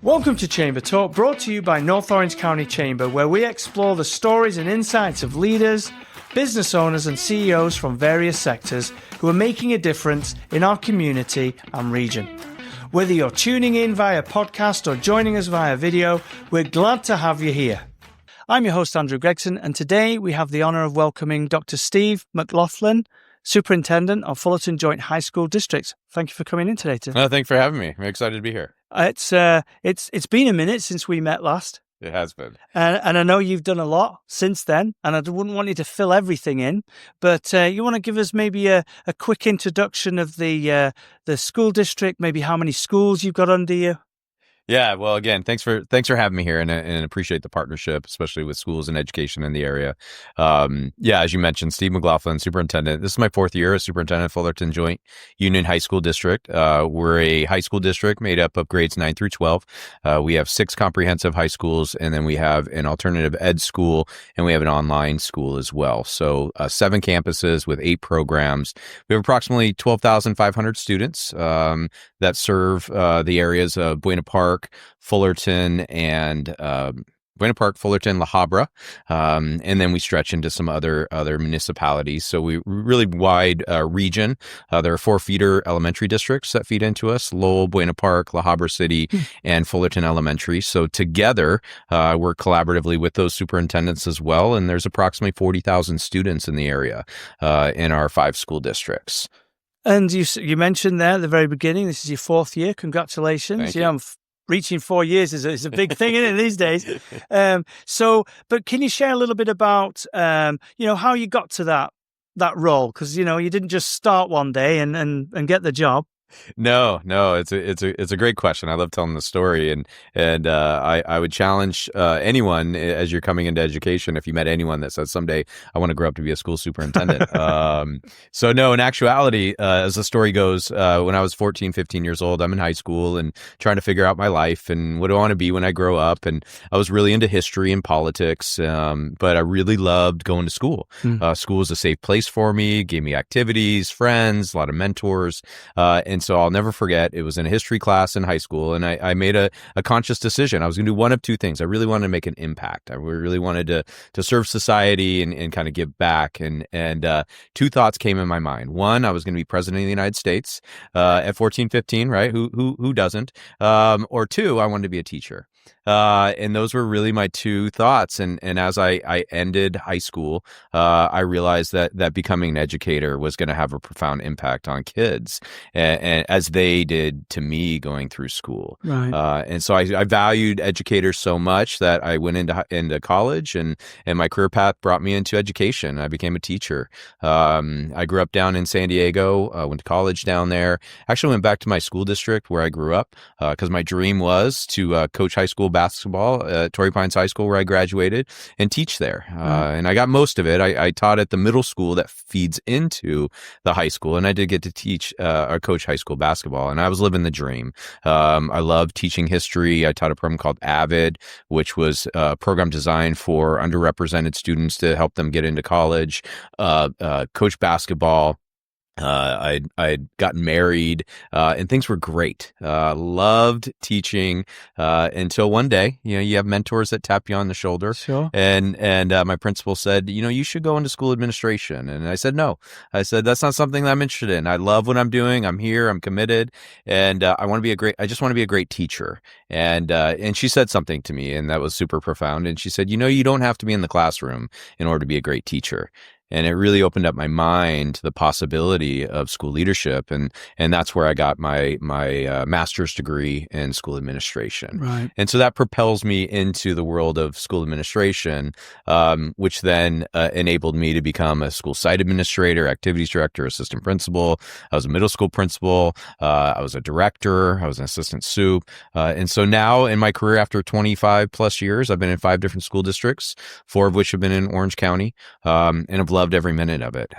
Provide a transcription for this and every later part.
Welcome to ChamberTalk, brought to you by North Orange County Chamber, where we explore the stories and insights of leaders, business owners and CEOs from various sectors who are making a difference in our community and region. Whether you're tuning in via podcast or joining us via video, we're glad to have you here. I'm your host, Andrew Gregson, and today we have the honour of welcoming Dr. Steve McLaughlin, Superintendent of Fullerton Joint High School District. Thank you for coming in today. Thanks for having me. I'm excited to be here. It's been a minute since we met last. It has been. And I know you've done a lot since then, and I wouldn't want you to fill everything in, but you want to give us maybe a quick introduction of the school district, maybe how many schools you've got under you? Yeah, well, again, thanks for having me here, and appreciate the partnership, especially with schools and education in the area. As you mentioned, Steve McLaughlin, Superintendent. This is my fourth year as Superintendent of Fullerton Joint Union High School District. We're a high school district made up of grades 9 through 12. We have 6 comprehensive high schools, and then we have an alternative ed school, and we have an online school as well. So 7 campuses with 8 programs. We have approximately 12,500 students that serve the areas of Buena Park, Fullerton, and Fullerton, La Habra, and then we stretch into some other municipalities. So we really wide region. There are 4 feeder elementary districts that feed into us: Lowell, Buena Park, La Habra City, and Fullerton Elementary. So together, we're collaboratively with those superintendents as well. And there's approximately 40,000 students in the area in our 5 school districts. And you mentioned there at the very beginning, this is your 4th year. Congratulations. Thank you. Reaching 4 years is a big thing, isn't it, these days? But can you share a little bit about, how you got to that role? Because, you didn't just start one day and get the job. No, it's a great question. I love telling the story, and I would challenge anyone as you're coming into education, if you met anyone that says someday I want to grow up to be a school superintendent. So no, in actuality, as the story goes, when I was 14, 15 years old, I'm in high school and trying to figure out my life and what do I want to be when I grow up. And I was really into history and politics, but I really loved going to school. School was a safe place for me, gave me activities, friends, a lot of mentors, and so I'll never forget, it was in a history class in high school, and I made a conscious decision. I was going to do one of 2 things. I really wanted to make an impact. I really wanted to serve society and kind of give back. And 2 thoughts came in my mind. One, I was going to be president of the United States at 14, 15, right? Who doesn't? Or 2, I wanted to be a teacher. And those were really my 2 thoughts. And as I ended high school, I realized that becoming an educator was going to have a profound impact on kids, and as they did to me going through school. Right. And so I valued educators so much that I went into college, and my career path brought me into education. I became a teacher. I grew up down in San Diego, went to college down there. Actually went back to my school district where I grew up because my dream was to coach high school basketball at Torrey Pines High School, where I graduated, and teach there. And I got most of it. I taught at the middle school that feeds into the high school, and I did get to teach or coach high school basketball, and I was living the dream. I loved teaching history. I taught a program called AVID, which was a program designed for underrepresented students to help them get into college, coach basketball. I'd gotten married, and things were great. Loved teaching, until one day, you have mentors that tap you on the shoulder. Sure. And my principal said, you should go into school administration. And I said, no. I said, that's not something that I'm interested in. I love what I'm doing. I'm here. I'm committed. And, I just want to be a great teacher. And she said something to me, and that was super profound. And she said, you don't have to be in the classroom in order to be a great teacher. And it really opened up my mind to the possibility of school leadership. And that's where I got my master's degree in school administration. Right. And so that propels me into the world of school administration, which then enabled me to become a school site administrator, activities director, assistant principal. I was a middle school principal. I was a director. I was an assistant soup. And so now in my career, after 25 plus years, I've been in 5 different school districts, 4 of which have been in Orange County, and have loved every minute of it.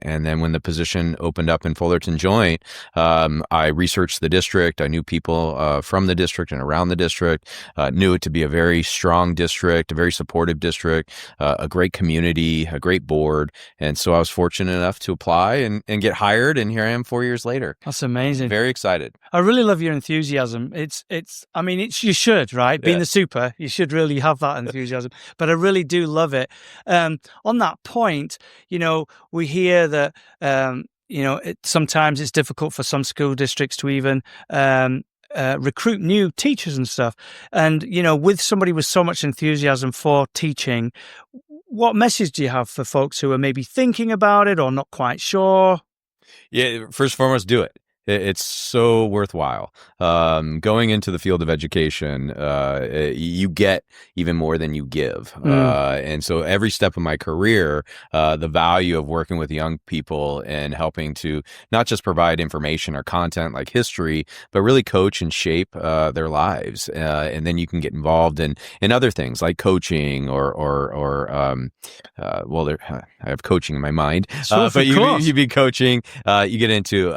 And then when the position opened up in Fullerton Joint, I researched the district. I knew people from the district and around the district, knew it to be a very strong district, a very supportive district, a great community, a great board. And so I was fortunate enough to apply and get hired. And here I am 4 years later. That's amazing. Very excited. I really love your enthusiasm. You should, right? Being the super, you should really have that enthusiasm. But I really do love it. On that point, we hear that, sometimes it's difficult for some school districts to even recruit new teachers and stuff. And, with somebody with so much enthusiasm for teaching, what message do you have for folks who are maybe thinking about it or not quite sure? Yeah, first and foremost, do it. It's so worthwhile. Going into the field of education, you get even more than you give. And so every step of my career, the value of working with young people and helping to not just provide information or content like history, but really coach and shape their lives. And then you can get involved in other things like coaching I have coaching in my mind, but you be coaching, you get into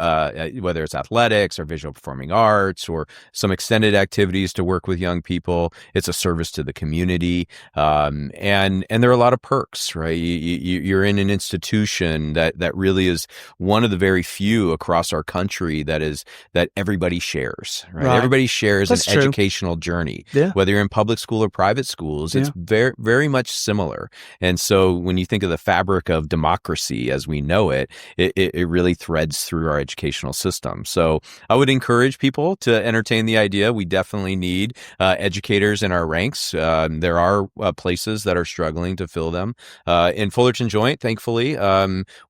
whether it's athletics or visual performing arts or some extended activities to work with young people. It's a service to the community. And there are a lot of perks, right? You're in an institution that really is one of the very few across our country that everybody shares, right? Everybody shares an educational journy, whether you're in public school or private schools. It's very, very much similar. And so when you think of the fabric of democracy as we know it, it really threads through our educational system. So I would encourage people to entertain the idea. We definitely need educators in our ranks. There are places that are struggling to fill them. In Fullerton Joint, thankfully,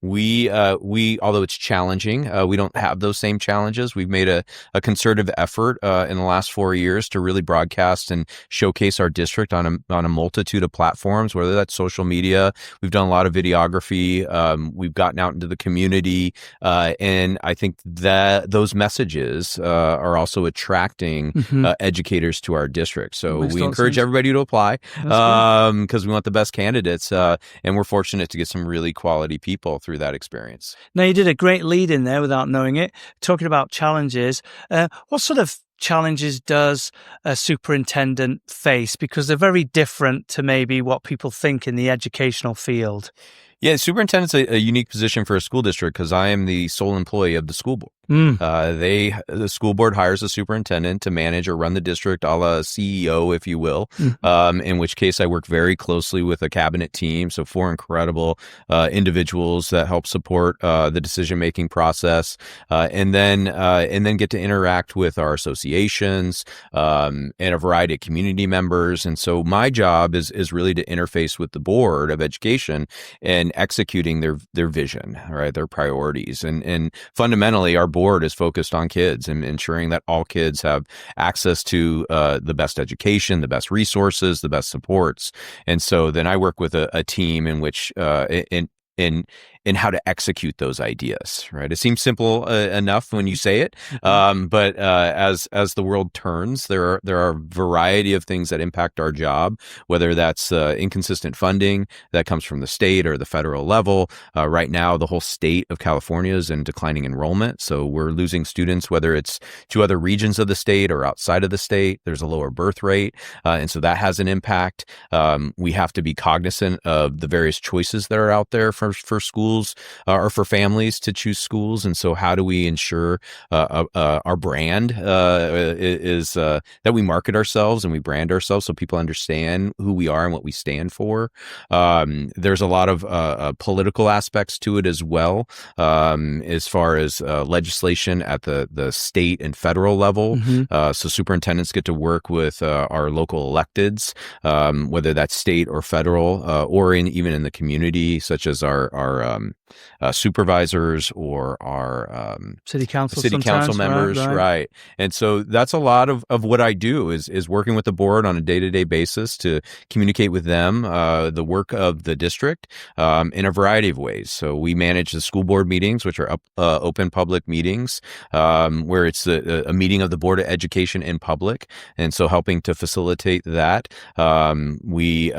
we although it's challenging, we don't have those same challenges. We've made a concerted effort in the last 4 years to really broadcast and showcase our district on a multitude of platforms, whether that's social media. We've done a lot of videography. We've gotten out into the community, and I think that those messages are also attracting educators to our district. So we encourage everybody to apply because we want the best candidates, and we're fortunate to get some really quality people through that experience. Now, you did a great lead in there without knowing it, talking about challenges. What sort of challenges does a superintendent face? Because they're very different to maybe what people think in the educational field. Yeah, superintendent's a unique position for a school district because I am the sole employee of the school board. The school board hires a superintendent to manage or run the district, a la CEO, if you will, in which case I work very closely with a cabinet team. So 4 incredible individuals that help support the decision-making process, and then get to interact with our associations and a variety of community members. And so my job is really to interface with the Board of Education and executing their vision, right, their priorities. And fundamentally, our board is focused on kids and ensuring that all kids have access to the best education, the best resources, the best supports. And so then I work with a team in which in how to execute those ideas, right? It seems simple enough when you say it, but as the world turns, there are a variety of things that impact our job, whether that's inconsistent funding that comes from the state or the federal level. Right now, the whole state of California is in declining enrollment, so we're losing students, whether it's to other regions of the state or outside of the state. There's a lower birth rate, and so that has an impact. We have to be cognizant of the various choices that are out there for schools or for families to choose schools. And so how do we ensure our brand is that we market ourselves and we brand ourselves so people understand who we are and what we stand for? There's a lot of political aspects to it as well, as far as legislation at the state and federal level. So superintendents get to work with our local electeds, whether that's state or federal, or even in the community, such as our supervisors or our city council members, right? And so that's a lot of what I do is working with the board on a day-to-day basis to communicate with them the work of the district in a variety of ways. So we manage the school board meetings, which are open public meetings, where it's a meeting of the Board of Education in public, and so helping to facilitate that. We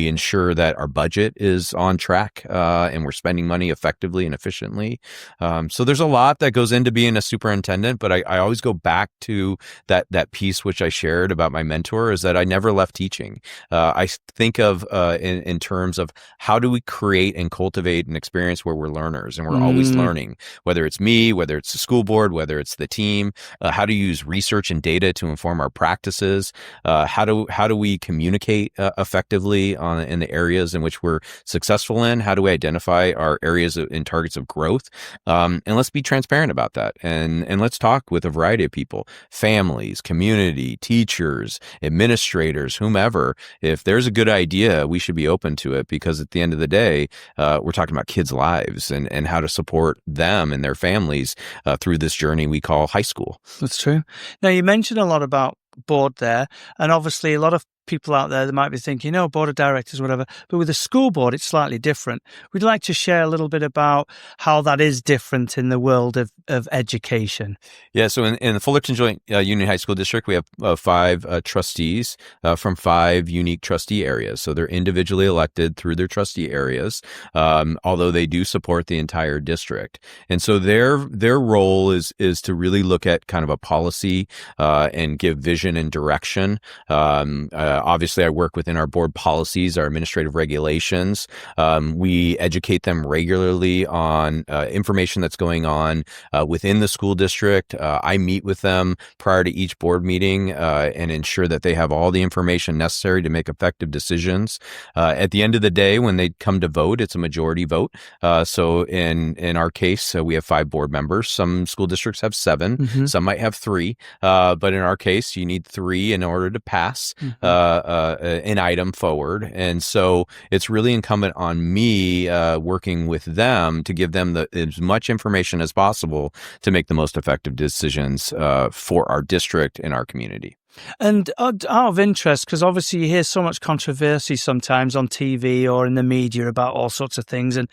ensure that our budget is on track and we're spending money effectively and efficiently. So there's a lot that goes into being a superintendent, but I always go back to that piece which I shared about my mentor, is that I never left teaching. I think of in terms of how do we create and cultivate an experience where we're learners and we're always learning, whether it's me, whether it's the school board, whether it's the team. How to use research and data to inform our practices. How do we communicate effectively in the areas in which we're successful in? How do we identify our areas and targets of growth? And let's be transparent about that. And let's talk with a variety of people, families, community, teachers, administrators, whomever. If there's a good idea, we should be open to it, because at the end of the day, we're talking about kids' lives and how to support them and their families through this journey we call high school. That's true. Now, you mentioned a lot about board there, and obviously a lot of people out there that might be thinking, oh, board of directors, whatever. But with the school board, it's slightly different. We'd like to share a little bit about how that is different in the world of education. Yeah, so in the Fullerton Joint Union High School District, we have 5 trustees from 5 unique trustee areas. So they're individually elected through their trustee areas, although they do support the entire district. And so their role is to really look at kind of a policy and give vision and direction. Obviously, I work within our board policies, our administrative regulations. We educate them regularly on information that's going on within the school district. I meet with them prior to each board meeting and ensure that they have all the information necessary to make effective decisions. At the end of the day, when they come to vote, it's a majority vote. So in our case, we have 5 board members. Some school districts have 7. Some might have 3. But in our case, you need 3 in order to pass an item forward. And so it's really incumbent on me working with them to give them as much information as possible to make the most effective decisions for our district and our community. And out of interest, because obviously you hear so much controversy sometimes on TV or in the media about all sorts of things, and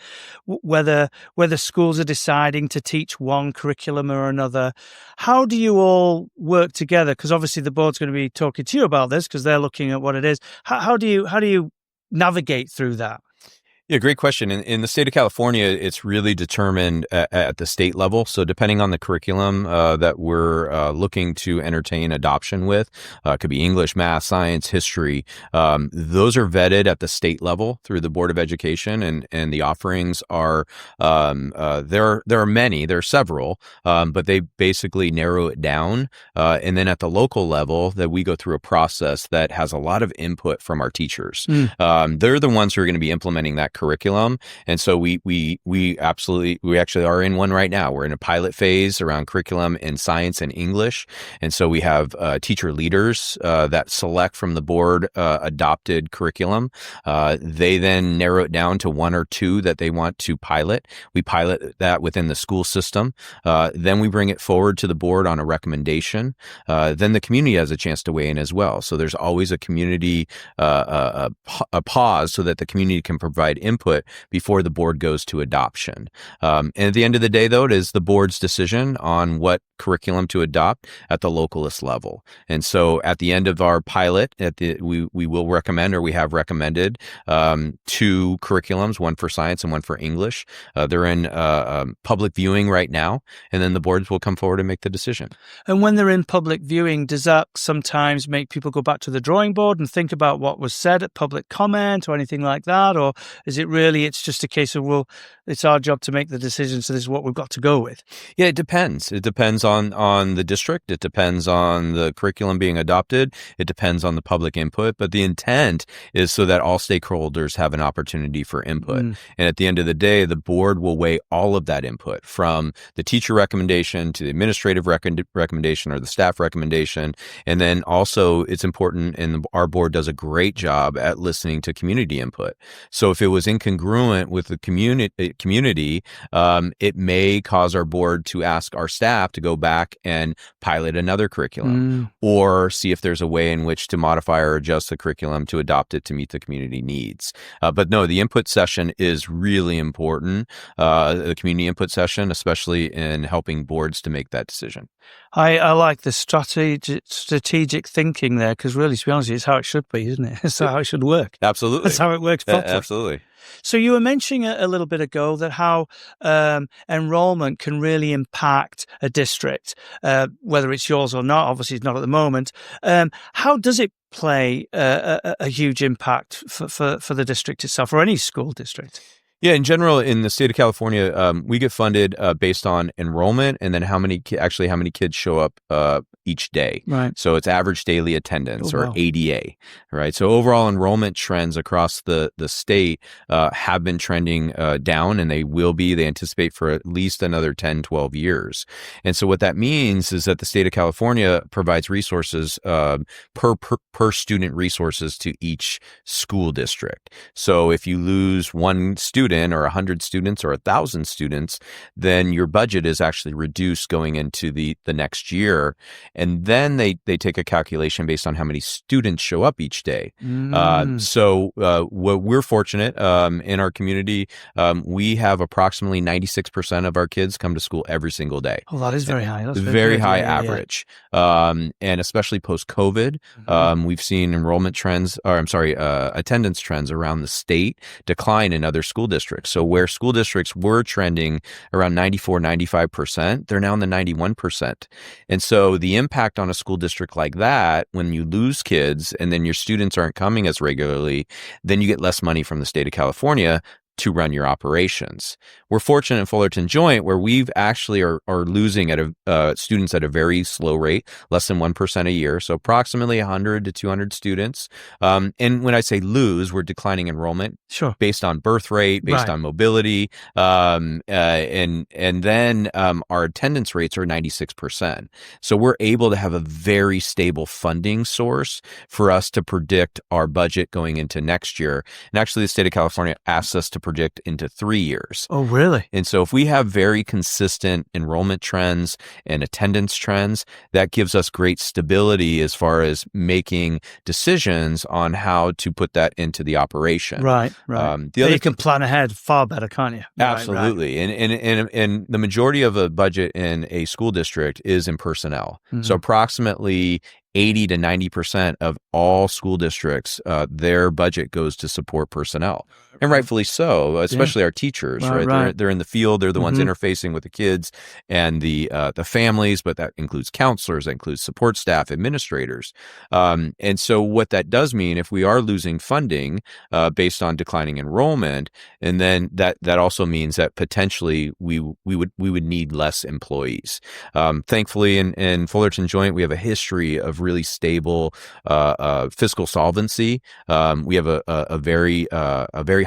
whether schools are deciding to teach one curriculum or another, how do you all work together? Because obviously the board's going to be talking to you about this because they're looking at what it is. How do you navigate through that? Yeah, great question. In the state of California, it's really determined at the state level. So depending on the curriculum that we're looking to entertain adoption with, could be English, math, science, history. Those are vetted at the state level through the Board of Education, and the offerings are there are many, there are several, but they basically narrow it down. And then at the local level, that we go through a process that has a lot of input from our teachers. They're the ones who are going to be implementing that curriculum. And so we actually are in one right now. We're in a pilot phase around curriculum in science and English. And so we have teacher leaders that select from the board adopted curriculum. They then narrow it down to 1 or 2 that they want to pilot. We pilot that within the school system. Then we bring it forward to the board on a recommendation. Then the community has a chance to weigh in as well. So there's always a community a pause so that the community can provide input before the board goes to adoption. And at the end of the day, though, it is the board's decision on what curriculum to adopt at the localist level. And so at the end of our pilot, we will recommend, or we have recommended, 2 curriculums, one for science and one for English. They're in public viewing right now, and then the boards will come forward and make the decision. And when they're in public viewing, does that sometimes make people go back to the drawing board and think about what was said at public comment or anything like that? Or is it really, it's just a case of, well, it's our job to make the decision, so this is what we've got to go with? Yeah, it depends. It depends on the district. It depends on the curriculum being adopted. It depends on the public input. But the intent is so that all stakeholders have an opportunity for input. And at the end of the day, the board will weigh all of that input, from the teacher recommendation to the administrative recommendation or the staff recommendation. And then also it's important, and our board does a great job at listening to community input. So if it was is incongruent with the community, it may cause our board to ask our staff to go back and pilot another curriculum or see if there's a way in which to modify or adjust the curriculum to adopt it to meet the community needs. But no, the input session is really important, the community input session, especially in helping boards to make that decision. I like the strategic thinking there, because really, to be honest, it's how it should be, isn't it? It's how it should work. Absolutely. That's how it works properly. Absolutely. So you were mentioning a little bit ago that how enrollment can really impact a district, whether it's yours or not. Obviously, it's not at the moment. How does it play a huge impact for the district itself, or any school district? Yeah, in general, in the state of California, we get funded based on enrollment and then how many kids show up each day. Right. So it's average daily attendance, or ADA, right? So overall enrollment trends across the state have been trending down, and they will be. They anticipate for at least another 10, 12 years. And so what that means is that the state of California provides resources per student resources to each school district. So if you lose one student or 100 students or 1,000 students, then your budget is actually reduced going into the next year. And then they take a calculation based on how many students show up each day. So what we're fortunate in our community, we have approximately 96% of our kids come to school every single day. Oh, that is very high. That's very high average. And especially post-COVID, we've seen attendance trends around the state decline in other school districts. So where school districts were trending around 94, 95%, they're now in the 91%. And so the impact on a school district like that, when you lose kids and then your students aren't coming as regularly, then you get less money from the state of California to run your operations. We're fortunate in Fullerton Joint where we've actually are losing students at a very slow rate, less than 1% a year. So approximately 100 to 200 students. And when I say lose, we're declining enrollment based on birth rate, based on mobility. And then our attendance rates are 96%. So we're able to have a very stable funding source for us to predict our budget going into next year. And actually the state of California asks us to predict into 3 years. Oh, really? And so if we have very consistent enrollment trends and attendance trends, that gives us great stability as far as making decisions on how to put that into the operation. Right. You can plan ahead far better, can't you? Absolutely. Right. And the majority of a budget in a school district is in personnel. So approximately 80 to 90% of all school districts, their budget goes to support personnel. And rightfully so, especially our teachers, right? They're in the field. They're the ones interfacing with the kids and the families, but that includes counselors, that includes support staff, administrators. And so what that does mean, if we are losing funding based on declining enrollment, and then that also means that potentially we would need less employees. Thankfully, in Fullerton Joint, we have a history of really stable fiscal solvency. We have a very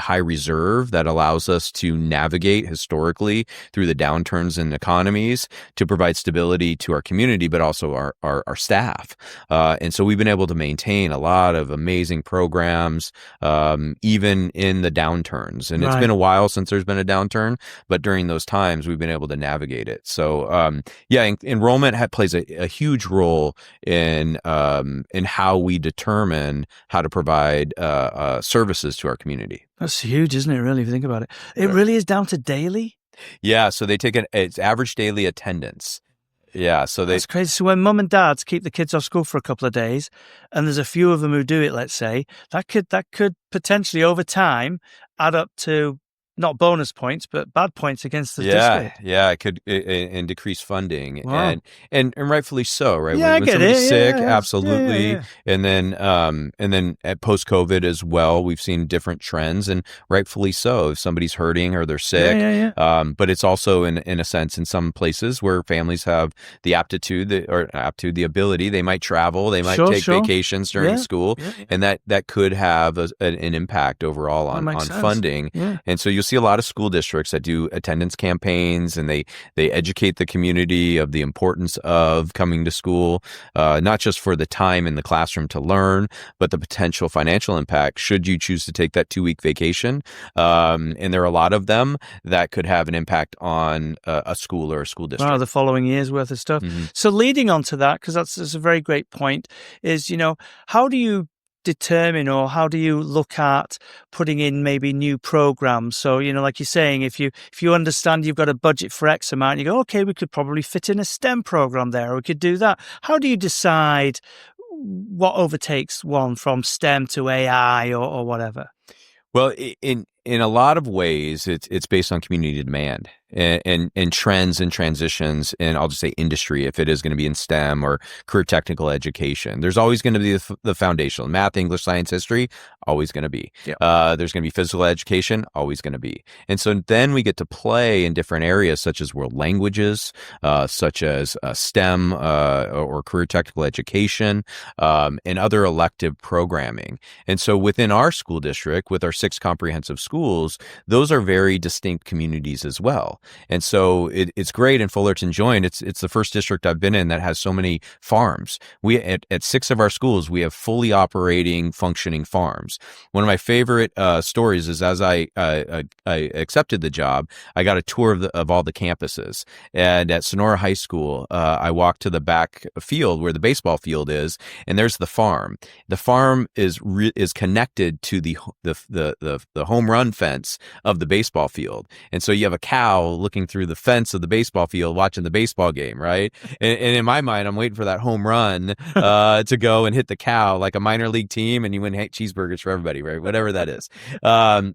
high reserve that allows us to navigate historically through the downturns in economies to provide stability to our community, but also our staff. And so we've been able to maintain a lot of amazing programs, even in the downturns. And it's been a while since there's been a downturn, but during those times, we've been able to navigate it. So enrollment plays a huge role in how we determine how to provide services to our community. That's huge, isn't it, really, if you think about it? It really is down to daily? Yeah, so they take it's average daily attendance. Yeah, so that's crazy. So when mum and dads keep the kids off school for a couple of days, and there's a few of them who do it, let's say, that could potentially over time add up to not bonus points, but bad points against the district. Yeah, it could and decrease funding, wow. and rightfully so, right? Yeah, when somebody's sick, absolutely, yeah. And then at post-COVID as well, we've seen different trends, and rightfully so. If somebody's hurting or they're sick, but it's also in a sense in some places where families have the the ability, they might travel, they might take vacations during school, and that could have an impact overall on funding, and so you'll see a lot of school districts that do attendance campaigns, and they educate the community of the importance of coming to school, not just for the time in the classroom to learn, but the potential financial impact should you choose to take that 2-week vacation. And there are a lot of them that could have an impact on a school or a school district. Wow, the following year's worth of stuff. So leading on to that, because that's a very great point, is, how do you determine, or how do you look at putting in maybe new programs? So, like you're saying, if you understand you've got a budget for X amount, you go, okay, we could probably fit in a STEM program there, or we could do that. How do you decide what overtakes one from STEM to AI or whatever? Well, in a lot of ways, it's based on community demand and trends and transitions, and I'll just say industry, if it is going to be in STEM or career technical education. There's always going to be the foundational math, English, science, history, always going to be. Yep. There's going to be physical education, always going to be. And so then we get to play in different areas such as world languages, such as STEM or career technical education, and other elective programming. And so within our school district, with our 6 comprehensive schools, those are very distinct communities as well. And so it's great in Fullerton Joint. It's the first district I've been in that has so many farms. We at 6 of our schools, we have fully operating, functioning farms. One of my favorite stories is, as I accepted the job, I got a tour of all the campuses. And at Sonora High School, I walked to the back field where the baseball field is, and there's the farm. The farm is connected to the home run fence of the baseball field. And so you have a cow looking through the fence of the baseball field watching the baseball game, right? And in my mind, I'm waiting for that home run to go and hit the cow like a minor league team, and you win cheeseburgers for everybody, right? Whatever that is.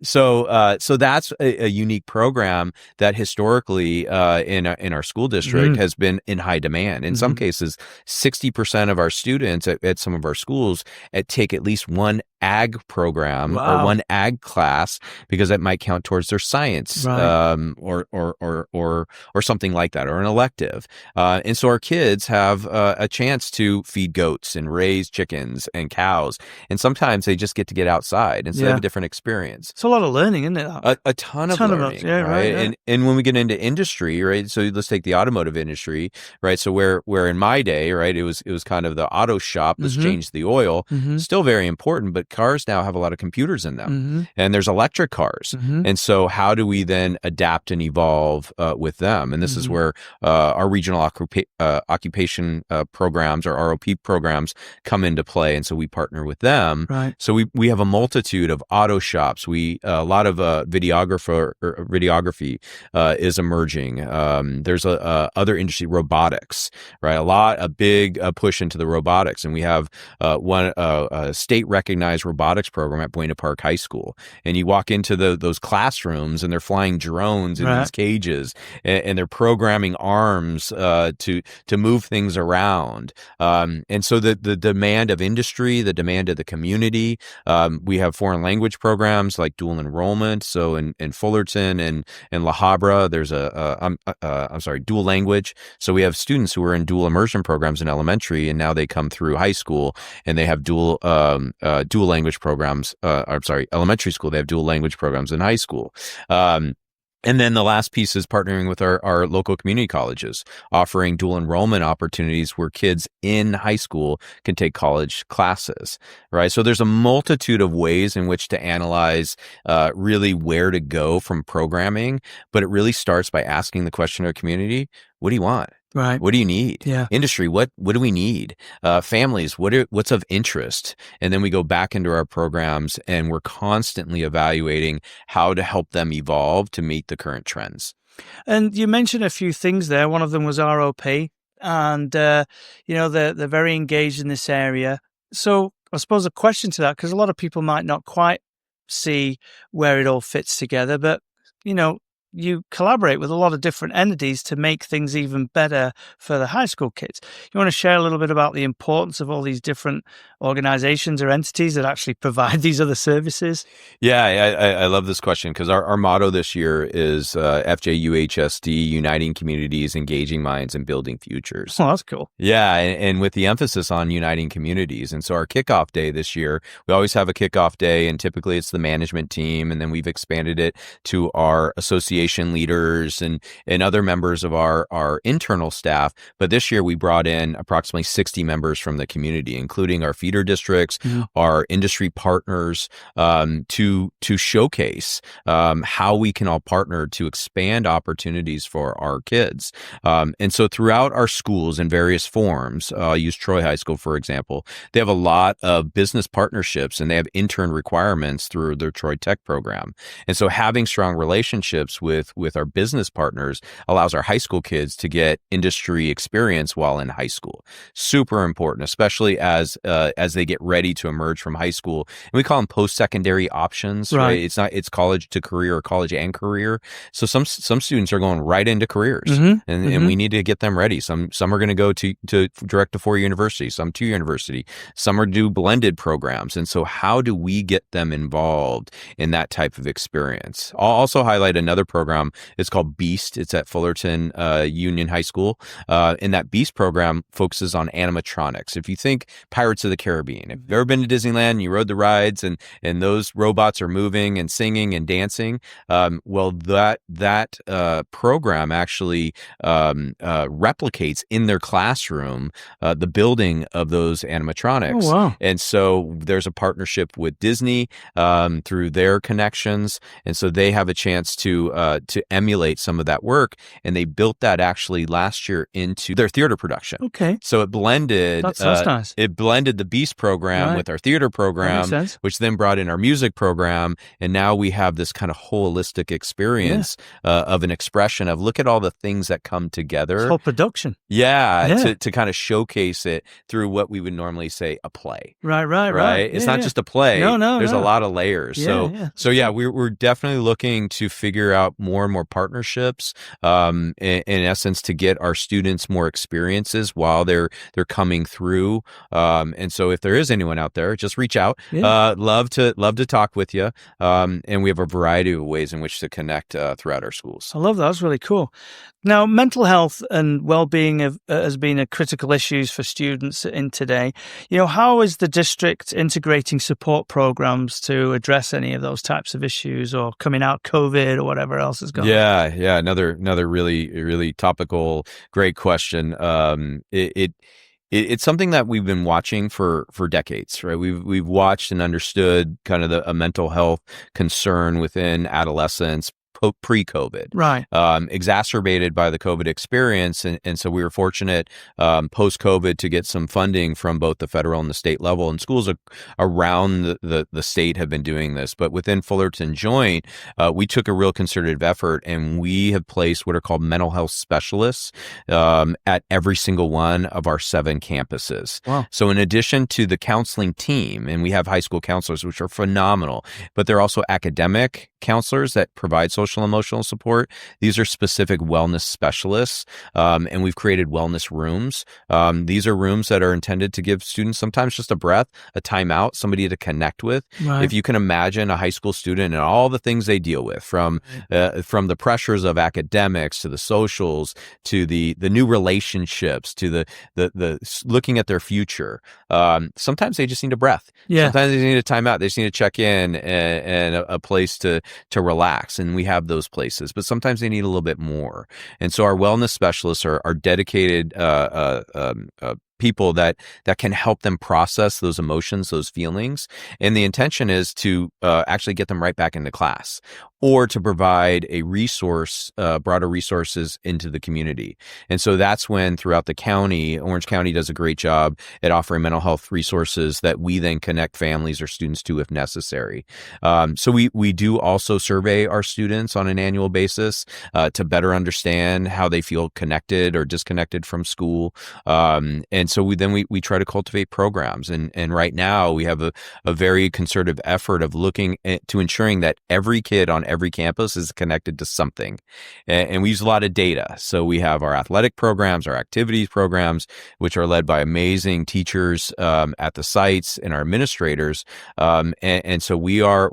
So that's a unique program that historically in our school district has been in high demand. In some cases, 60% of our students at some of our schools take at least one ag program or one ag class, because that might count towards their science, or something like that, or an elective. And so our kids have a chance to feed goats and raise chickens and cows. And sometimes they just get outside, and so they have a different experience. It's a lot of learning, isn't it? A ton of learning, right? Yeah. And when we get into industry, right? So let's take the automotive industry, right? So where in my day, right, it was kind of the auto shop that's changed the oil, still very important, but cars now have a lot of computers in them, and there's electric cars. And so how do we then adapt and evolve with them? And this is where our regional occupation programs, or ROP programs, come into play. And so we partner with them. Right. So we have a multitude of auto shops. A lot of videography is emerging. There's other industry, robotics, right? A big push into the robotics, and we have a state recognized robotics program at Buena Park High School. And you walk into those classrooms, and they're flying drones in these cages, and they're programming arms to move things around. And so the demand of industry, the demand of the community. We have foreign language programs like dual enrollment. So in Fullerton and La Habra, there's dual language. So we have students who are in dual immersion programs in elementary, and now they come through high school and they have dual language programs. Elementary school, they have dual language programs in high school. And then the last piece is partnering with our local community colleges, offering dual enrollment opportunities where kids in high school can take college classes, right? So there's a multitude of ways in which to analyze really where to go from programming, but it really starts by asking the question of our community, what do you want? Right. What do you need? Yeah. Industry, what do we need? Families, what's of interest? And then we go back into our programs, and we're constantly evaluating how to help them evolve to meet the current trends. And you mentioned a few things there. One of them was ROP, and they're very engaged in this area. So I suppose a question to that, because a lot of people might not quite see where it all fits together, but you collaborate with a lot of different entities to make things even better for the high school kids. You want to share a little bit about the importance of all these different organizations or entities that actually provide these other services? Yeah, I love this question because our motto this year is FJUHSD, Uniting Communities, Engaging Minds, and Building Futures. Oh, that's cool. Yeah, and with the emphasis on uniting communities. And so our kickoff day this year, we always have a kickoff day, and typically it's the management team, and then we've expanded it to our association leaders and other members of our internal staff. But this year we brought in approximately 60 members from the community, including our feeder districts, our industry partners, to showcase how we can all partner to expand opportunities for our kids. And so throughout our schools in various forms, I'll use Troy High School, for example, they have a lot of business partnerships and they have intern requirements through their Troy Tech program. And so having strong relationships with our business partners allows our high school kids to get industry experience while in high school. Super important, especially as they get ready to emerge from high school. And we call them post-secondary options, right? It's college to career or college and career. So some students are going right into careers, and we need to get them ready. Some are going to go to direct to 4 university, some to university, some are do blended programs. And so how do we get them involved in that type of experience? I'll also highlight another program. It's called Beast. It's at Fullerton Union High School. And that Beast program focuses on animatronics. If you think Pirates of the Caribbean, if you've ever been to Disneyland, you rode the rides and those robots are moving and singing and dancing. Well, that program actually replicates in their classroom the building of those animatronics. Oh, wow. And so there's a partnership with Disney through their connections. And so they have a chance to emulate some of that work. And they built that actually last year into their theater production. Okay. So it blended. That's nice. It blended the Beast program with our theater program, which then brought in our music program. And now we have this kind of holistic experience of an expression of look at all the things that come together. It's whole production. To kind of showcase it through what we would normally say a play. Right. It's not just a play. No. There's a lot of layers. We're definitely looking to figure out more and more partnerships, in essence, to get our students more experiences while they're coming through. And so if there is anyone out there, just reach out. Love to talk with you. And we have a variety of ways in which to connect throughout our schools. I love that. That's really cool. Now, mental health and well-being has been a critical issue for students in today. How is the district integrating support programs to address any of those types of issues, or coming out COVID or whatever else is going on? Yeah. Another really, really topical, great question. It's something that we've been watching for decades, right? We've watched and understood kind of a mental health concern within adolescents pre-COVID, right? Exacerbated by the COVID experience, and so we were fortunate post-COVID to get some funding from both the federal and the state level. And schools around the state have been doing this, but within Fullerton Joint, we took a real concerted effort, and we have placed what are called mental health specialists at every single one of our 7 campuses. Wow. So in addition to the counseling team, and we have high school counselors, which are phenomenal, but they're also academic counselors that provide social and emotional support. These are specific wellness specialists, and we've created wellness rooms. These are rooms that are intended to give students sometimes just a breath, a timeout, somebody to connect with. Right. If you can imagine a high school student and all the things they deal with, from the pressures of academics to the socials to the new relationships to the looking at their future. Sometimes they just need a breath. Sometimes they need a timeout. They just need to check in and a place to relax. And we have those places, but sometimes they need a little bit more. And so our wellness specialists are dedicated people that can help them process those emotions, those feelings. And the intention is to actually get them right back into class, or to provide a resource, broader resources into the community. And so that's when throughout the county, Orange County does a great job at offering mental health resources that we then connect families or students to if necessary. So we do also survey our students on an annual basis to better understand how they feel connected or disconnected from school. And so we try to cultivate programs, and right now we have a very concerted effort of looking to ensuring that every kid on every campus is connected to something, and we use a lot of data. So we have our athletic programs, our activities programs, which are led by amazing teachers at the sites and our administrators, and so we are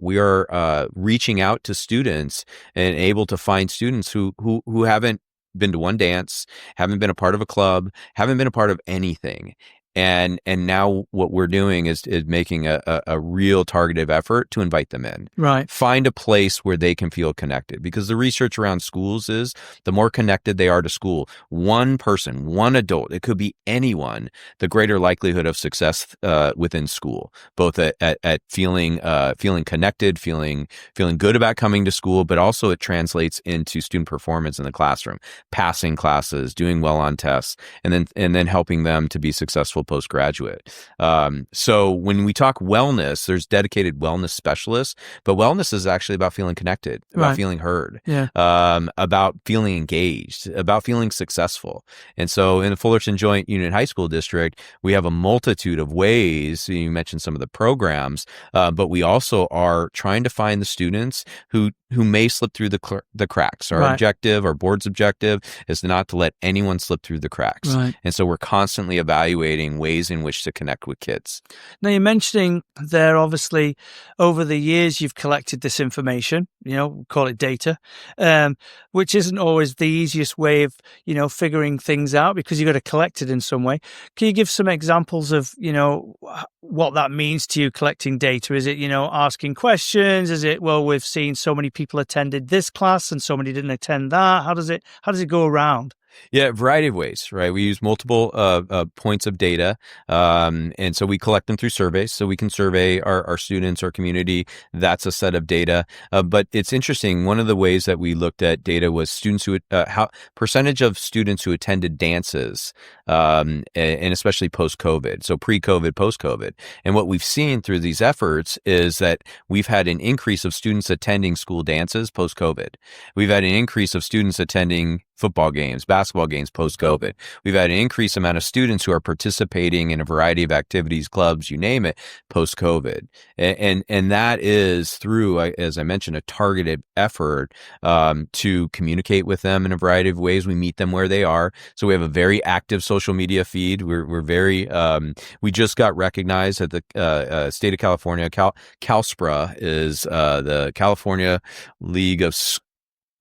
reaching out to students and able to find students who haven't been to one dance, haven't been a part of a club, haven't been a part of anything. And now what we're doing is making a real targeted effort to invite them in. Right. Find a place where they can feel connected, because the research around schools is the more connected they are to school, one person, one adult, it could be anyone, the greater likelihood of success within school, both at feeling connected, feeling good about coming to school, but also it translates into student performance in the classroom, passing classes, doing well on tests, and then helping them to be successful postgraduate. So when we talk wellness, there's dedicated wellness specialists, but wellness is actually about feeling connected, about feeling heard, about feeling engaged, about feeling successful. And so in the Fullerton Joint Union High School District, we have a multitude of ways. You mentioned some of the programs, but we also are trying to find the students who may slip through the cracks. Our objective, our board's objective, is not to let anyone slip through the cracks. Right. And so we're constantly evaluating ways in which to connect with kids. Now, you're mentioning there, obviously, over the years, you've collected this information, call it data, which isn't always the easiest way of, figuring things out, because you've got to collect it in some way. Can you give some examples of, what that means to you, collecting data? Is it, asking questions? Is it, well, we've seen so many people attended this class and so many didn't attend that? How does it go around? Yeah, a variety of ways, right? We use multiple points of data, and so we collect them through surveys. So we can survey our students, our community. That's a set of data. But it's interesting. One of the ways that we looked at data was students who how percentage of students who attended dances, and especially post-COVID. So pre-COVID, post-COVID. And what we've seen through these efforts is that we've had an increase of students attending school dances post-COVID. We've had an increase of students attending football games, basketball games post-COVID. We've had an increased amount of students who are participating in a variety of activities, clubs, you name it, post-COVID. And that is through, as I mentioned, a targeted effort to communicate with them in a variety of ways. We meet them where they are. So we have a very active social media feed. We're very, we just got recognized at the state of California. CalSPRA is the California League of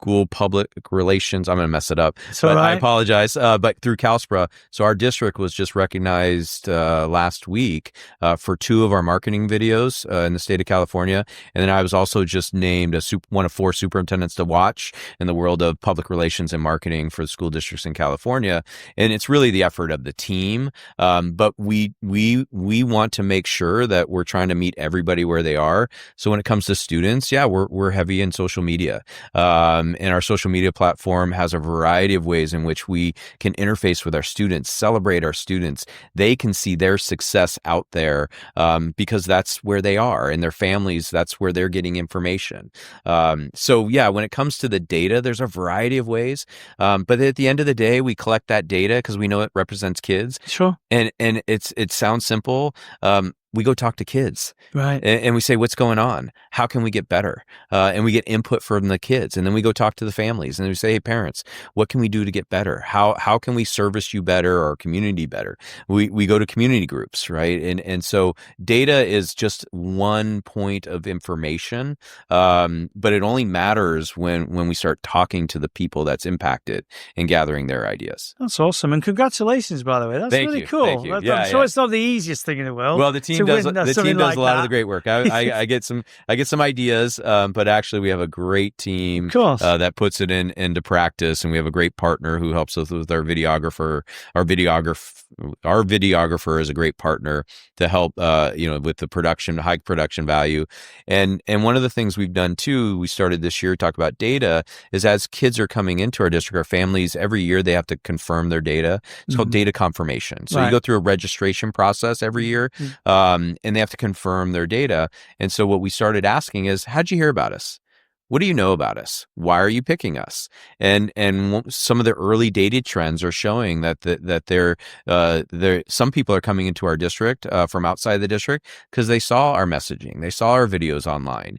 School Public Relations. I'm going to mess it up. But I apologize. But through CalSPRA, so our district was just recognized last week for 2 of our marketing videos in the state of California. And then I was also just named one of 4 superintendents to watch in the world of public relations and marketing for the school districts in California. And it's really the effort of the team. But we want to make sure that we're trying to meet everybody where they are. So when it comes to students, we're heavy in social media. And our social media platform has a variety of ways in which we can interface with our students, celebrate our students. They can see their success out there because that's where they are, and their families, that's where they're getting information. So when it comes to the data, there's a variety of ways. But at the end of the day, we collect that data because we know it represents kids. Sure. And it sounds simple. We go talk to kids, right? And we say, what's going on? How can we get better? And we get input from the kids. And then we go talk to the families and we say, hey, parents, what can we do to get better? How can we service you better, or community better? We go to community groups, right? And so data is just one point of information, but it only matters when we start talking to the people that's impacted and gathering their ideas. That's awesome. And congratulations, by the way. That's really cool. Thank you. I'm sure it's not the easiest thing in the world. Well, the team does a lot of the great work. I get some ideas, but actually we have a great team that puts it into practice, and we have a great partner who helps us with our videographer. Our videographer is a great partner to help with the production, high production value. And one of the things we've done too, we started this year, talk about data, is as kids are coming into our district, our families, every year they have to confirm their data. It's called data confirmation. So you go through a registration process every year. And they have to confirm their data. And so what we started asking is, how'd you hear about us? What do you know about us? Why are you picking us? And some of the early data trends are showing that some people are coming into our district from outside the district because they saw our messaging, they saw our videos online.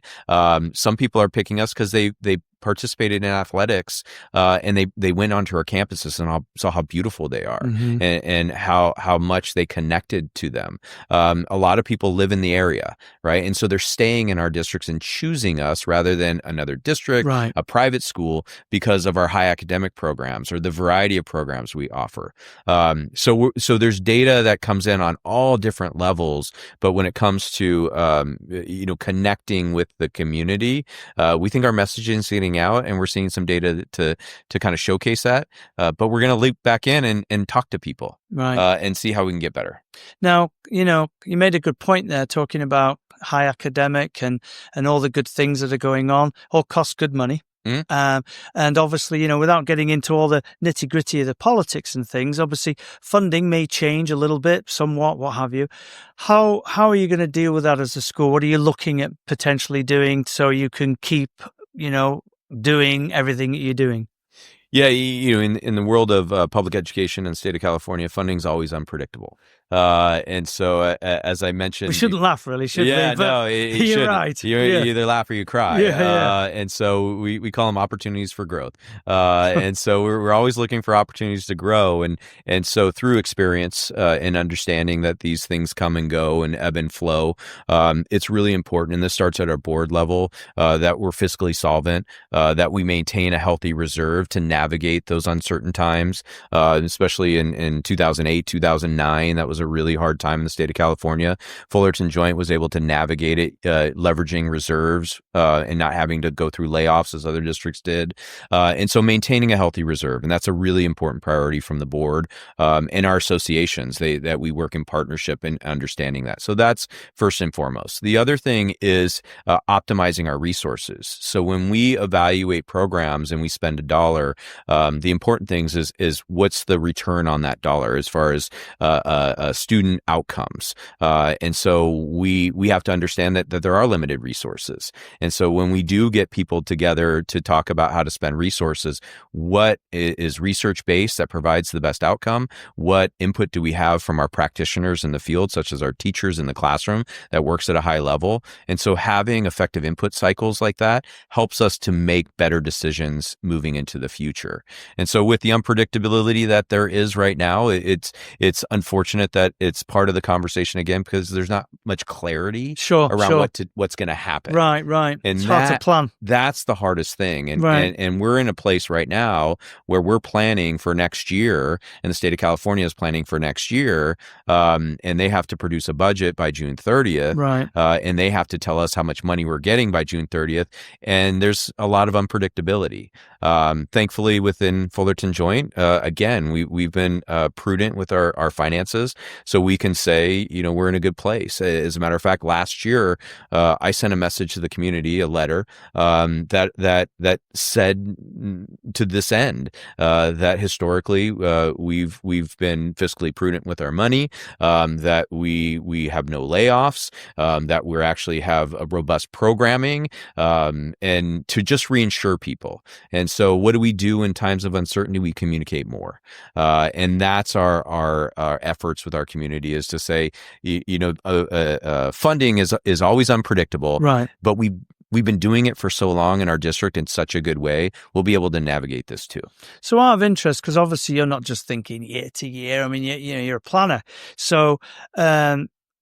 Some people are picking us because they participated in athletics and they went onto our campuses and saw how beautiful they are and how much they connected to them. A lot of people live in the area, right? And so they're staying in our districts and choosing us rather than another district, Right. a private school, because of our high academic programs or the variety of programs we offer. So there's data that comes in on all different levels, but when it comes to connecting with the community, we think our messaging is getting out, and we're seeing some data to kind of showcase that. But we're going to leap back in and talk to people, Right. and see how we can get better. Now, you made a good point there, talking about high academic and all the good things that are going on, all cost good money. And obviously, without getting into all the nitty gritty of the politics and things, obviously funding may change a little bit, somewhat, what have you. How are you going to deal with that as a school? What are you looking at potentially doing so you can keep, doing everything that you're doing? Yeah, in the world of public education in the state of California, funding's always unpredictable. And so, as I mentioned, We shouldn't laugh, really, should we? Yeah, But no, you're right. You either laugh or you cry. Yeah. And so we call them opportunities for growth. And so we're always looking for opportunities to grow. And so through experience and understanding that these things come and go and ebb and flow, it's really important. And this starts at our board level, that we're fiscally solvent, that we maintain a healthy reserve to navigate those uncertain times, especially in 2008, 2009. That was a really hard time in the state of California. Fullerton Joint was able to navigate it, leveraging reserves and not having to go through layoffs as other districts did. And so maintaining a healthy reserve, and that's a really important priority from the board and our associations that we work in partnership and understanding that. So that's first and foremost. The other thing is optimizing our resources. So when we evaluate programs and we spend $1, the important things is what's the return on that dollar as far as student outcomes. And so we have to understand that there are limited resources. And so when we do get people together to talk about how to spend resources, what is research-based that provides the best outcome? What input do we have from our practitioners in the field, such as our teachers in the classroom that works at a high level? And so having effective input cycles like that helps us to make better decisions moving into the future. And so with the unpredictability that there is right now, it's unfortunate that it's part of the conversation again, because there's not much clarity around what's going to happen. Right. And it's hard to plan. That's the hardest thing. And, right. and we're in a place right now where we're planning for next year, and the state of California is planning for next year, and they have to produce a budget by June 30th. Right. And they have to tell us how much money we're getting by June 30th. And there's a lot of unpredictability. Thankfully, within Fullerton Joint, again, we've been prudent with our finances, so we can say, we're in a good place. As a matter of fact, last year, I sent a message to the community, a letter that said to this end that historically we've been fiscally prudent with our money, that we have no layoffs, that we actually have a robust programming, and to just reinsure people. And so what do we do in times of uncertainty? We communicate more. And that's our efforts with our community, is to say, funding is always unpredictable, right? But we've been doing it for so long in our district in such a good way, we'll be able to navigate this too. So out of interest, because obviously you're not just thinking year to year. I mean, you're a planner. So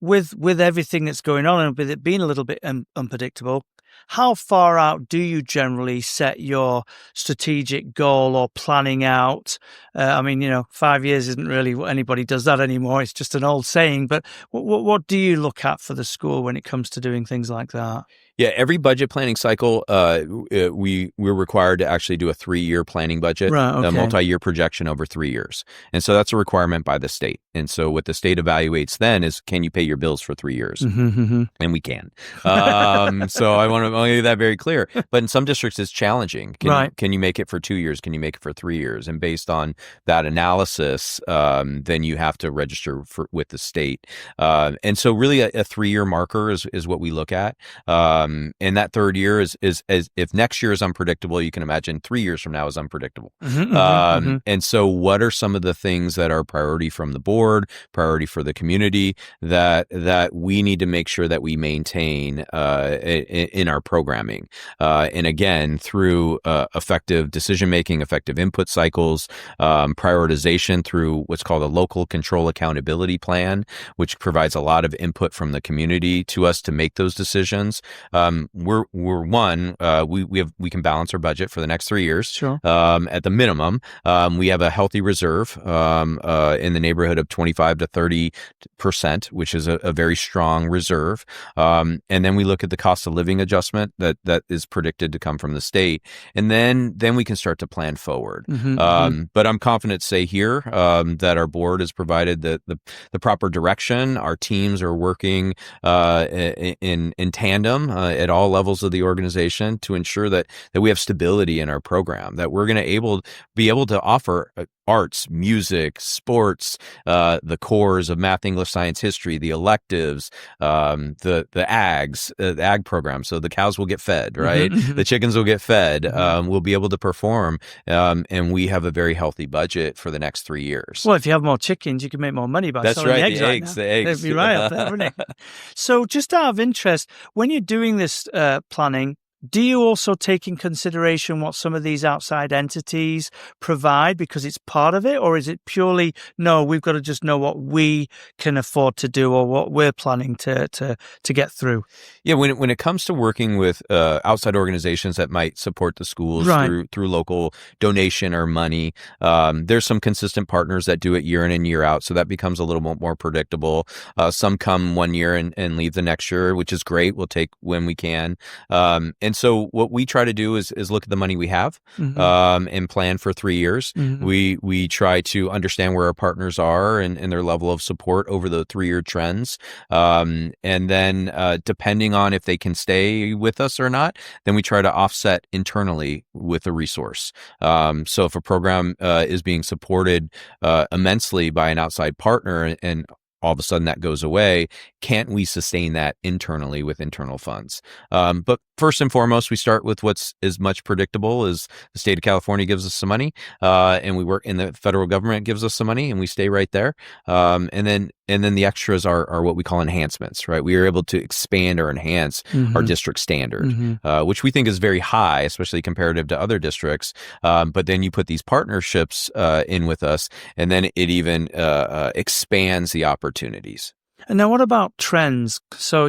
with everything that's going on and with it being a little bit unpredictable, how far out do you generally set your strategic goal or planning out? 5 years isn't really what anybody does that anymore. It's just an old saying. But what do you look at for the school when it comes to doing things like that? Yeah, every budget planning cycle, we're required to actually do a 3-year planning budget, right, okay. A multi-year projection over 3 years. And so that's a requirement by the state. And so what the state evaluates then is, can you pay your bills for 3 years? Mm-hmm. And we can. So I want to make that very clear. But in some districts, it's challenging. Can you make it for 2 years? Can you make it for 3 years? And based on that analysis, then you have to register with the state. And so really a 3-year marker is what we look at. And that third year is if next year is unpredictable, you can imagine 3 years from now is unpredictable. And so what are some of the things that are priority from the board, priority for the community that we need to make sure that we maintain in our programming? And again, through effective decision-making, effective input cycles, prioritization through what's called a local control accountability plan, which provides a lot of input from the community to us to make those decisions. We can balance our budget for the next 3 years. Sure. At the minimum, we have a healthy reserve in the neighborhood of 25 to 30%, which is a very strong reserve. And then we look at the cost of living adjustment that is predicted to come from the state. And then we can start to plan forward. But I'm confident to say here that our board has provided the proper direction. Our teams are working in tandem at all levels of the organization to ensure that we have stability in our program, that we're going to be able to offer arts, music, sports, the cores of math, English, science, history, the electives, the ag program. So the cows will get fed, right? The chickens will get fed. We'll be able to perform. And we have a very healthy budget for the next 3 years. Well, if you have more chickens, you can make more money by selling eggs. The eggs. They'd be right up there, wouldn't they? So just out of interest, when you're doing this planning, do you also take in consideration what some of these outside entities provide because it's part of it? Or is it purely, no, we've got to just know what we can afford to do or what we're planning to get through? Yeah, when it comes to working with outside organizations that might support the schools through local donation or money, there's some consistent partners that do it year in and year out. So that becomes a little bit more predictable. Some come 1 year and leave the next year, which is great. We'll take when we can. And so what we try to do is look at the money we have and plan for 3 years. We try to understand where our partners are and their level of support over the 3-year trends. And then depending on if they can stay with us or not, then we try to offset internally with a resource. So if a program is being supported immensely by an outside partner and all of a sudden that goes away, can't we sustain that internally with internal funds? But first and foremost, we start with what's as much predictable as the state of California gives us some money, and we work in the federal government gives us some money, and we stay right there. And then the extras are what we call enhancements, right? We are able to expand or enhance our district standard, which we think is very high, especially comparative to other districts. But then you put these partnerships in with us, and then it even expands the opportunities. And now what about trends? So,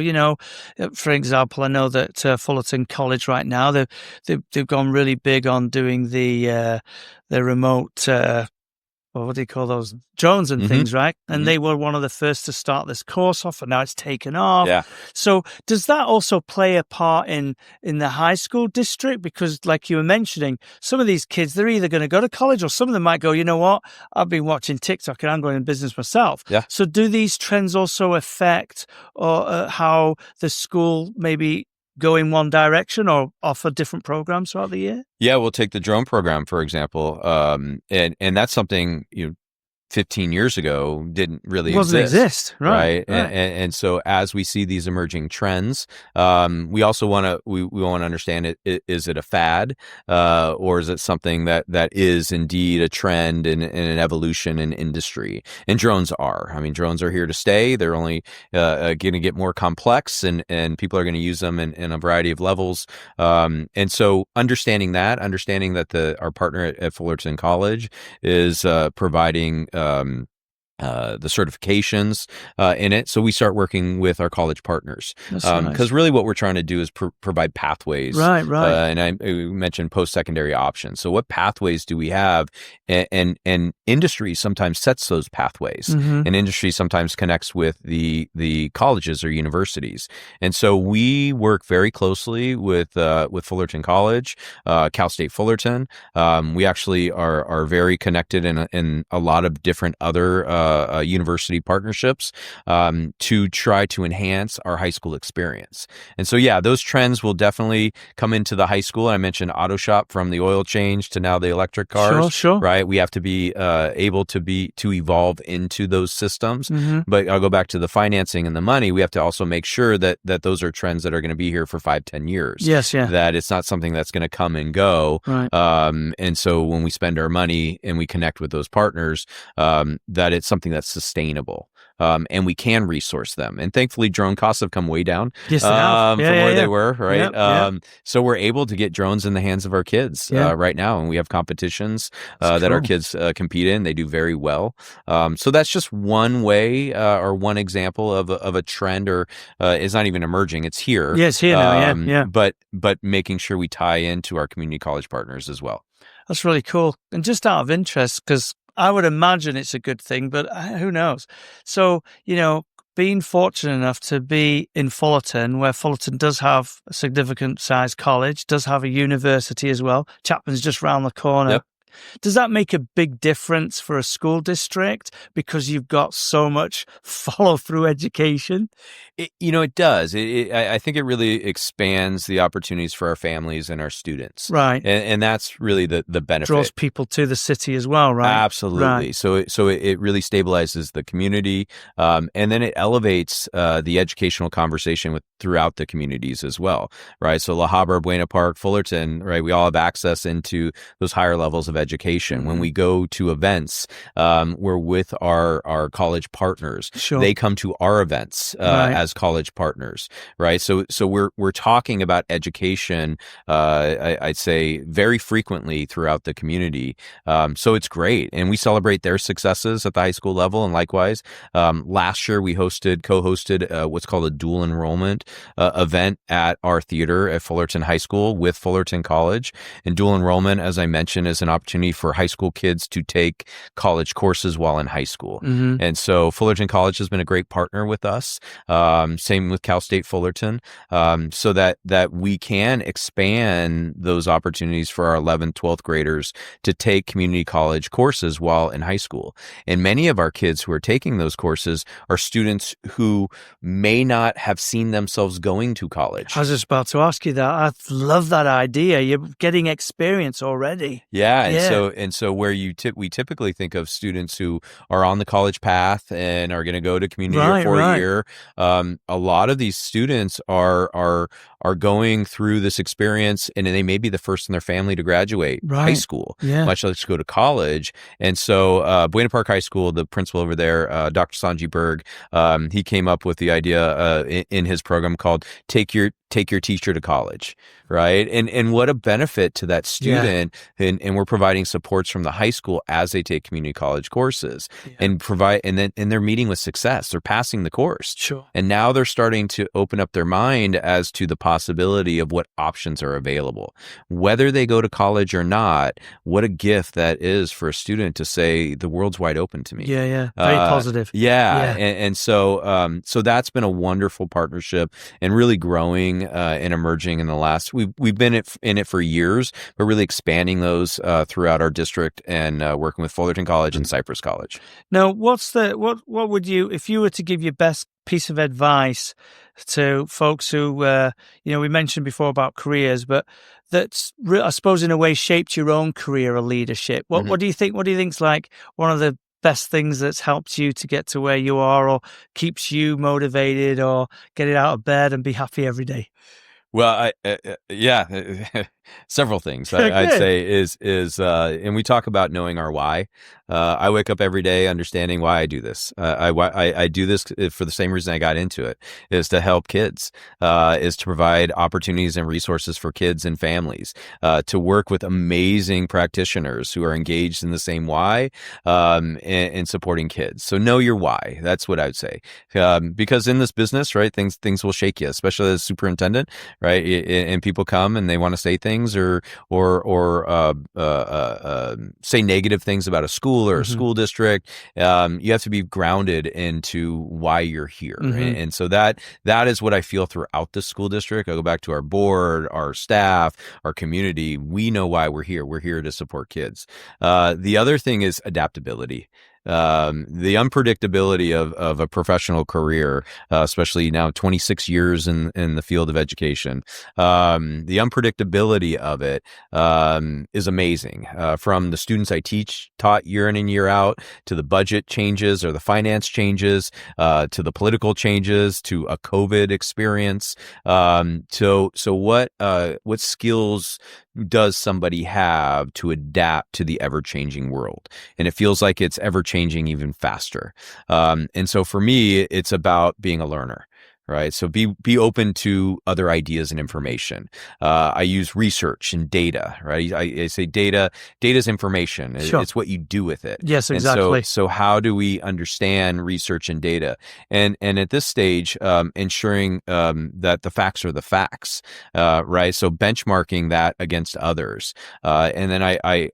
for example, I know that Fullerton College right now, they've gone really big on doing the remote, what do you call those? Drones and things, right? And they were one of the first to start this course off, and now it's taken off. Yeah. So does that also play a part in the high school district? Because like you were mentioning, some of these kids, they're either going to go to college or some of them might go, you know what? I've been watching TikTok and I'm going in business myself. Yeah. So do these trends also affect how the school maybe go in one direction or offer different programs throughout the year? Yeah, we'll take the drone program, for example. And that's something, 15 years ago didn't really exist. Right. And so as we see these emerging trends, we also want to understand is it a fad or is it something that is indeed a trend and an evolution in industry? And drones are. I mean, drones are here to stay. They're only going to get more complex and people are going to use them in a variety of levels. And so understanding that our partner at Fullerton College is providing the certifications in it. So we start working with our college partners because really what we're trying to do is provide pathways. Right. And I mentioned post-secondary options. So what pathways do we have? And industry sometimes sets those pathways, and industry sometimes connects with the colleges or universities. And so we work very closely with Fullerton College, Cal State Fullerton. We actually are very connected in a lot of different other university partnerships to try to enhance our high school experience. And so, yeah, those trends will definitely come into the high school. I mentioned auto shop, from the oil change to now the electric cars. Sure. Right? We have to be able to evolve into those systems. Mm-hmm. But I'll go back to the financing and the money. We have to also make sure that those are trends that are going to be here for 5-10 years. Yes, yeah. That it's not something that's going to come and go. Right. And so when we spend our money and we connect with those partners, that it's something that's sustainable. And we can resource them. And thankfully, drone costs have come way down Yes, they have. from where they were, right? Yep. So we're able to get drones in the hands of our kids right now. And we have competitions that our kids compete in. They do very well. So that's just one way or one example of a trend, or it's not even emerging. It's here. Yeah, it's here now, yeah. But making sure we tie into our community college partners as well. That's really cool. And just out of interest, because I would imagine it's a good thing, but who knows? So, being fortunate enough to be in Fullerton, where Fullerton does have a significant sized college, does have a university as well. Chapman's just round the corner. Yep. Does that make a big difference for a school district because you've got so much follow-through education? It does. I think it really expands the opportunities for our families and our students. Right. And that's really the benefit. Draws people to the city as well, right? Absolutely. Right. So it really stabilizes the community, and then it elevates the educational conversation throughout the communities as well, right? So La Habra, Buena Park, Fullerton, right? We all have access into those higher levels of education. When we go to events, we're with our college partners. Sure. They come to our events as college partners, right? So we're talking about education, I'd say, very frequently throughout the community. So it's great, and we celebrate their successes at the high school level. And likewise, last year we co-hosted what's called a dual enrollment event at our theater at Fullerton High School with Fullerton College. And dual enrollment, as I mentioned, is an opportunity for high school kids to take college courses while in high school. Mm-hmm. And so Fullerton College has been a great partner with us. Same with Cal State Fullerton, so that we can expand those opportunities for our 11th, 12th graders to take community college courses while in high school. And many of our kids who are taking those courses are students who may not have seen themselves going to college. I was just about to ask you that. I love that idea. You're getting experience already. Yeah. And so where we typically think of students who are on the college path and are going to go to community for a year. A lot of these students are going through this experience, and they may be the first in their family to graduate high school, much less go to college. And so Buena Park High School, the principal over there, Dr. Sanji Berg, he came up with the idea in his program called Take Your Teacher to College, right? And what a benefit to that student. And we're providing supports from the high school as they take community college courses and they're meeting with success. They're passing the course. Sure. And now they're starting to open up their mind as to the possibility of what options are available. Whether they go to college or not, what a gift that is for a student to say, the world's wide open to me. Yeah. Very positive. Yeah. And so that's been a wonderful partnership and really growing and emerging in the last, we've been in it for years, but really expanding those throughout our district and working with Fullerton College and Cypress College. Now, what would you, if you were to give your best piece of advice to folks who, we mentioned before about careers, but that's, I suppose, in a way shaped your own career or leadership. What do you think? What do you think's like one of the best things that's helped you to get to where you are, or keeps you motivated, or get it out of bed and be happy every day? Well, several things I'd say is, and we talk about knowing our why. I wake up every day understanding why I do this. I do this for the same reason I got into it, is to help kids, is to provide opportunities and resources for kids and families, to work with amazing practitioners who are engaged in the same why, and supporting kids. So know your why. That's what I would say. Because in this business, right, things will shake you, especially as superintendent, right? And people come and they want to say things or say negative things about a school or a school district. You have to be grounded into why you're here. And so that is what I feel throughout the school district. I go back to our board, our staff, our community. We know why we're here. We're here to support kids. The other thing is adaptability. The unpredictability of a professional career, especially now 26 years in the field of education, the unpredictability of it is amazing. From the students I taught year in and year out, to the budget changes or the finance changes, to the political changes, to a COVID experience. So what skills does somebody have to adapt to the ever-changing world? And it feels like it's ever-changing even faster. And so for me, it's about being a learner. Right. So be open to other ideas and information. I use research and data, right? I say data is information. Sure. It's what you do with it. Yes, exactly. And so how do we understand research and data? And at this stage, ensuring that the facts are the facts, right? So benchmarking that against others. And then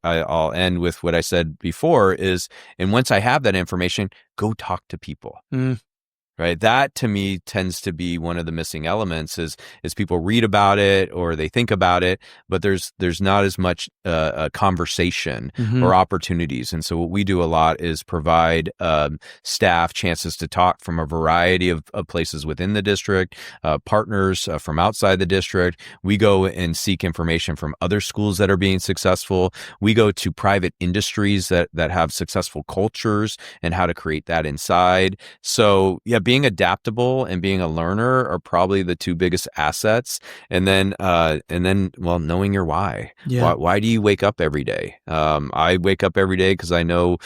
I'll end with what I said before is, and once I have that information, go talk to people. Right. That to me tends to be one of the missing elements is people read about it or they think about it, but there's not as much a conversation or opportunities. And so what we do a lot is provide staff chances to talk from a variety of places within the district, partners from outside the district. We go and seek information from other schools that are being successful. We go to private industries that have successful cultures and how to create that inside. So yeah, being adaptable and being a learner are probably the two biggest assets. And then, well, knowing your why. Yeah. Why do you wake up every day? I wake up every day because I know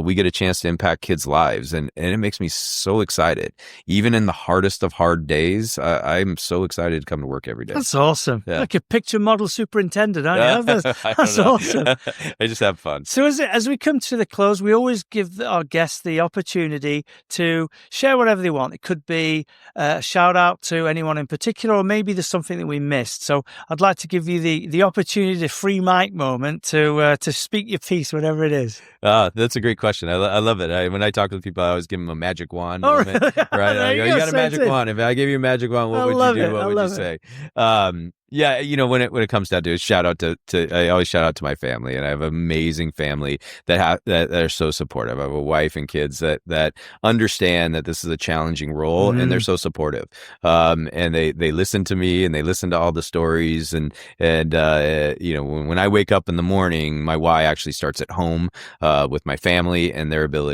we get a chance to impact kids' lives, and it makes me so excited. Even in the hardest of hard days, I'm so excited to come to work every day. That's awesome. Yeah. Like a picture model superintendent, aren't you? That's awesome. I just have fun. So as we come to the close, we always give our guests the opportunity to share whatever they want. It could be a shout out to anyone in particular, or maybe there's something that we missed. So I'd like to give you the opportunity, the free mic moment to speak your piece, whatever it is. That's a great question. I love it. When I talk with people, I always give them a magic wand moment, right? You got a magic wand. If I gave you a magic wand, what would you do? What would you say? Yeah, when it comes down to it, shout out to I always shout out to my family, and I have an amazing family that are so supportive. I have a wife and kids that understand that this is a challenging role, and they're so supportive. And they listen to me, and they listen to all the stories, and when I wake up in the morning, my why actually starts at home with my family and their their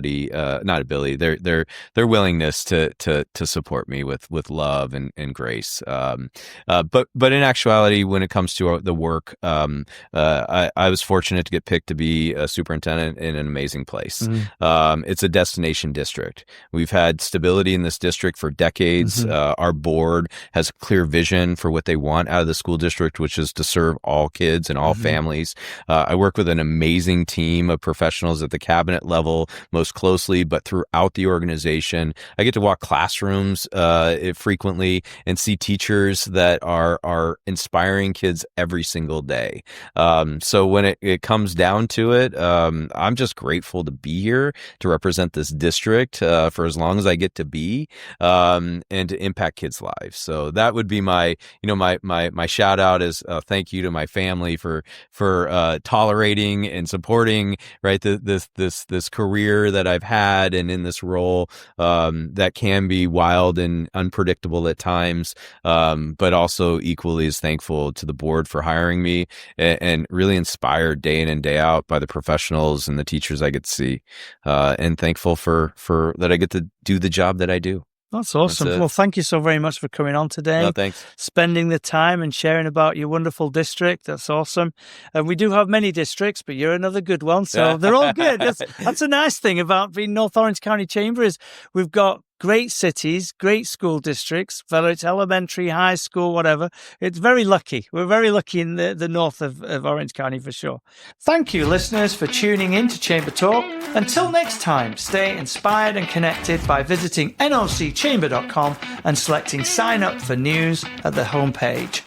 willingness to support me with love and grace. But in actuality, when it comes to the work, I was fortunate to get picked to be a superintendent in an amazing place. It's a destination district. We've had stability in this district for decades. Our board has a clear vision for what they want out of the school district, which is to serve all kids and all families. I work with an amazing team of professionals at the cabinet level most closely, but throughout the organization. I get to walk classrooms frequently and see teachers that are inspiring kids every single day. So when it comes down to it, I'm just grateful to be here to represent this district for as long as I get to be, and to impact kids' lives. So that would be my shout out is thank you to my family for tolerating and supporting this career that I've had and in this role that can be wild and unpredictable at times, but also equally as thankful to the board for hiring me and really inspired day in and day out by the professionals and the teachers I get to see, and thankful for that I get to do the job that I do. That's awesome. Well, thank you so very much for coming on today. No, thanks. Spending the time and sharing about your wonderful district. That's awesome. And we do have many districts, but you're another good one. So they're all good. That's a nice thing about being North Orange County Chamber is we've got great cities, great school districts, whether it's elementary, high school, whatever. It's very lucky. We're very lucky in the north of Orange County for sure. Thank you, listeners, for tuning in to Chamber Talk. Until next time, stay inspired and connected by visiting nocchamber.com and selecting sign up for news at the homepage.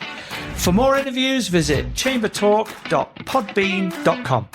For more interviews, visit chambertalk.podbean.com.